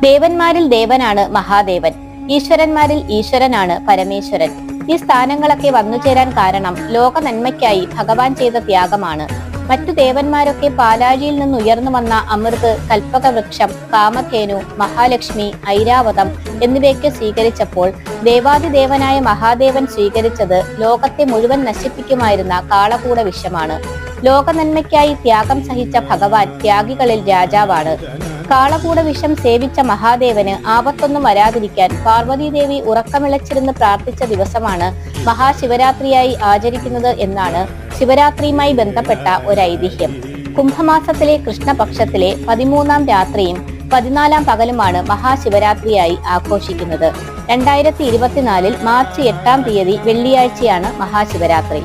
ദേവന്മാരിൽ ദേവനാണ് മഹാദേവൻ, ഈശ്വരന്മാരിൽ ഈശ്വരനാണ് പരമേശ്വരൻ. ഈ സ്ഥാനങ്ങളൊക്കെ വന്നുചേരാൻ കാരണം ലോക നന്മയ്ക്കായി ഭഗവാൻ ചെയ്ത ത്യാഗമാണ്. മറ്റു ദേവന്മാരൊക്കെ പാലാഴിയിൽ നിന്ന് ഉയർന്നു വന്ന അമൃത്, കൽപ്പകവൃക്ഷം, കാമധേനു, മഹാലക്ഷ്മി, ഐരാവതം എന്നിവയൊക്കെ സ്വീകരിച്ചപ്പോൾ ദേവാദിദേവനായ മഹാദേവൻ സ്വീകരിച്ചത് ലോകത്തെ മുഴുവൻ നശിപ്പിക്കുമായിരുന്ന കാളകൂട വിഷമാണ്. ലോക നന്മയ്ക്കായി ത്യാഗം സഹിച്ച ഭഗവാൻ ത്യാഗികളിൽ രാജാവാണ്. കാളകൂട വിഷം സേവിച്ച മഹാദേവന് ആപത്തൊന്നും വരാതിരിക്കാൻ പാർവതീദേവി ഉറക്കമിളച്ചിരുന്ന് പ്രാർത്ഥിച്ച ദിവസമാണ് മഹാശിവരാത്രിയായി ആചരിക്കുന്നത് എന്നാണ് ശിവരാത്രിയുമായി ബന്ധപ്പെട്ട ഒരു ഐതിഹ്യം. കുംഭമാസത്തിലെ കൃഷ്ണപക്ഷത്തിലെ 13-ാം രാത്രിയും 14-ാം പകലുമാണ് മഹാശിവരാത്രിയായി ആഘോഷിക്കുന്നത്. 2024 മാർച്ച് 8-ാം തീയതി വെള്ളിയാഴ്ചയാണ് മഹാശിവരാത്രി.